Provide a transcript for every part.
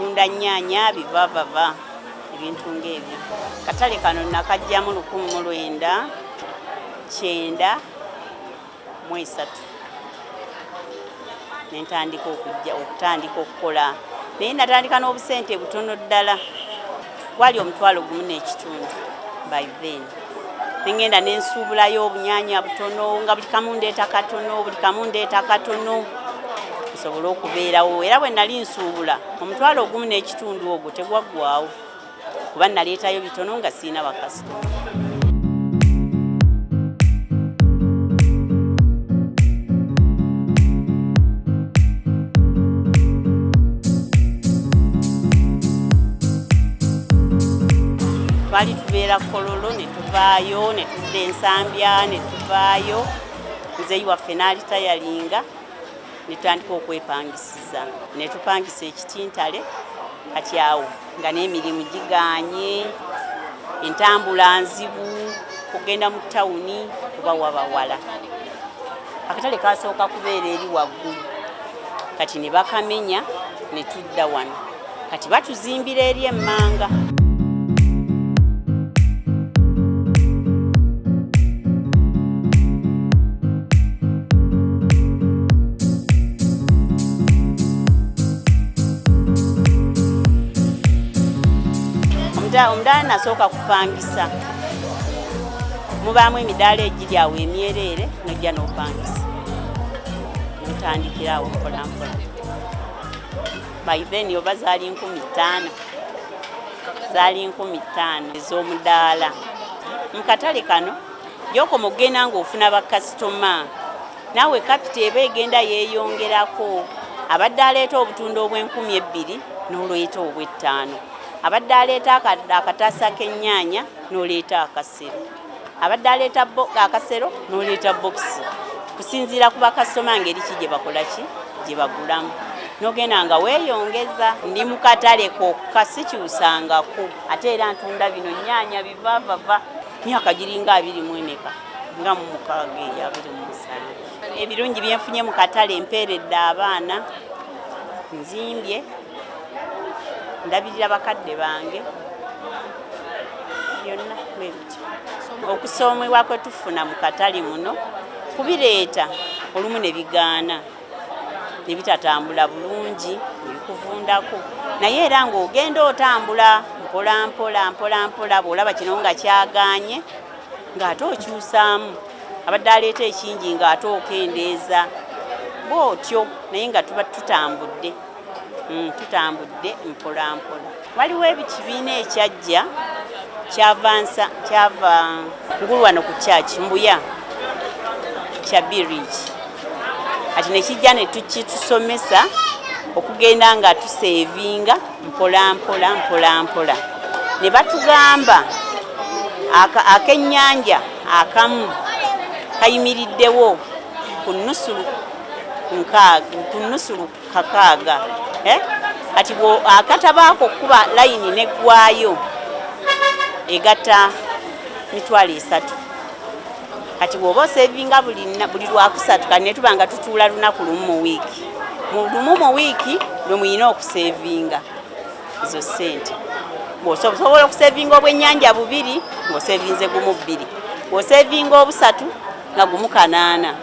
tunda nnyaanya bivavava ebintu ng'ebyo. Katale kano nakajjamu 1993 nentandika okukola naye natandika n'obusente butono ddala gwali $1.5 by then. Nengenda nensuubulayo obunyaanya butono nga buli kamu ndeeta katono nsobole okubeerawo era bwe nali nsuubula $1.5 ogwo tegwaggwaawo kuba naleetayo bitono nga siina bakasitoma. Twali tubeera Kololo ne tuvaayo ne tudda Ensambya ne tuvaayo nzeyi waffe n'alitayalinga ne tutandika okwepangisiza ne tupangisa ekitintale kati awo nga n'emirimu giganye entambula nzibu kugenda mu ttawuni kuba wabawala. Akatale kasooka kubeera eri waggulu kati ne bakamenya ne tudda wano kati batuzimbira eri emmanga. Omudaala nasooka kupangisa mubaamu emidaala egiri awo emyereere nojja n'opangisa notandikirawo mpolampola. By then oba zaali 15,000 ez'omudaala. Mu katale kano gy'okoma okugenda ng'ofuna bakasitoma naawe kapita eba egenda yeeyongerako. Abadde aleeta obutunda obw'2,000 n'olweta obw'5. Abadde aleeta akataasa k'ennyaanya n'oleeta akasero. Abadde aleeta akasero n'oleeta bokisi kusinziira ku bakasitoma ngeri ki gye bakola ki gye bagulamu n'ogenda nga weeyongeza. Ndi mu katale kokka sikyusangako ate era ntunda bino nnyaanya bivavava myaka giringa 24 nga mu 27. Ebirungi byenfunye mu katale mpeeredde abaana nzimbye ndabirira bakadde bange byonna bwebityo. Okusoomebwa kwe tufuna mu katale muno kubireeta olumu ne bigaana ne bitatambula bulungi ne bikuvundako naye era ng'ogenda otambula mpolampola bw'olaba kino nga kyagaanye ng'ate okyusaamu. Abadde aleeta ekingi ng'ate okendeeza bw'otyo naye nga tuba tutambudde mpolampola. Waliwo ekibiina ekyajja kyava ngulu wano ku church Mbuya kya Birigi ati ne kijja ne tukitusomesa okugenda nga tuseevinga mpolampola ne batugamba akennyanja akamu kayimiriddewo ku nusulu kakaaga ati akatabaako kuba layini neggwayo egatta $3. Kati bw'oba oseevinga buli lwakusatu kati ne tuba nga tutuula lunaku lumu mu wiiki. Lumu mu wiiki lwe muyina okuseevinga ezo ssente. Bw'osobola okuseevinga obwennyanja 2 ng'oseevinze gumu 2. Bw'oseevinga obusatu nga gumu 8.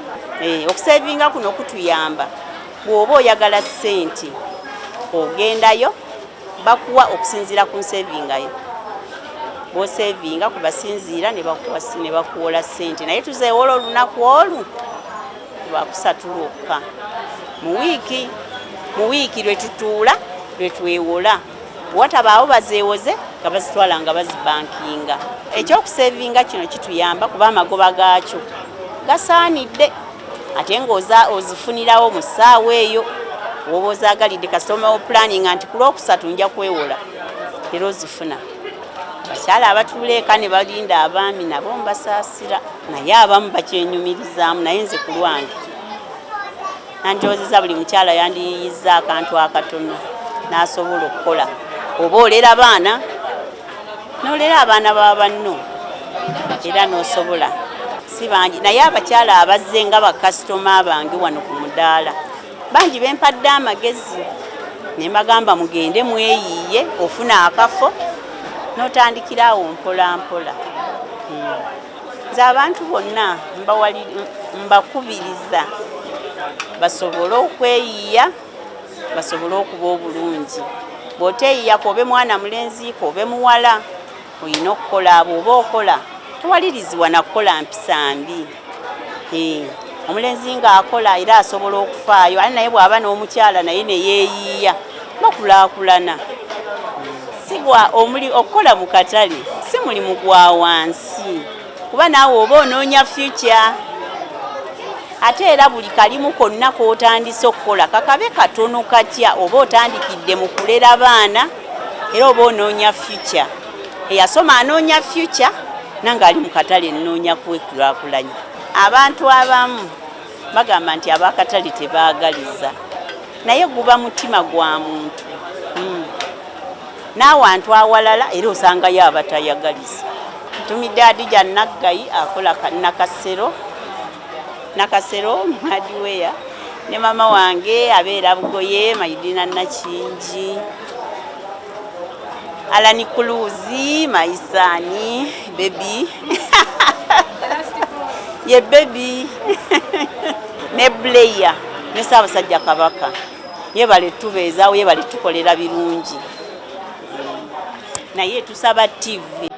Okuseevinga kuno kutuyamba bw'oba oyagala ssente ogendayo bakuwa okusinziira ku nseevingayo. Bw'oseevinga kubasinziira ne bakuwola ssente naye tuzeewola olunaku olu lwakusatu lwokka mu wiiki lwe tutuula lwe twewola. Bwatabaawo bazeewoze nga bazitwala nga bazibankinga. Ekyokuseevinga kino kituyamba kuba amagoba gaakyo gasaanidde ate ng'ozifunirawo mu ssaawa eyo woba ozaagalidde kasitoma wo planning nti ku lwokusatu nja kwewola era ozifuna. Abakyala abatuula eka ne balinda abaami nabo mbasaasira naye abamu bakyenyumirizaamu naye nze ku lwange nanjoozeza buli mukyala yandiyizza akantu akatono n'asobola okukola. Oba olera abaana n'olera abaana ba banno era n'osobola. Si bangi naye abakyala abazze nga bakasitoma abange wano ku mudaala bangi bempadde amagezi ne mbagamba mugende mweyiiye ofuna akafo n'otandikirawo mpola mpola. Nze abantu bonna mbakubiriza basobole okweyiiya, basobole okuba obulungi. Bw'oteeyiiyako obe mwana mulenzi ko obe muwala olina okukola abo oba okola tewalirizibwa na kukola mpisa mbi. Omulenzi ng'akola era asobola okufaayo, ate naye bw'aba n'omukyala naye ne yeeyiiya bakulaakulana. Sigwa okukola mu katale si mulimu gwa wansi, kuba naawe oba onoonya future. Ate era buli kalimu konna k'otandise okukola kakabe katono katya, oba otandikidde mu kulera baana era oba onoonya future. Eyasoma anoonya future nange ali mu katale nnoonya kwekulaakulanya. Abantu abamu bagamba nti ab'akatale tebaagaliza, naye guba mutima gwa muntu. N'awantu awalala era osangayo abatayagaliza. Ntumidde Adija Naggayi akola Nakasero Hardware, ne mama wange abeera Bugoye Mayidina Nakingi, Alani Kuluzi Maisani baby ye baby ne Bleya ne Ssaabasajja Kabaka. Yebale tubeezaawo, yebale tukolera birungi. Naye tusaba TV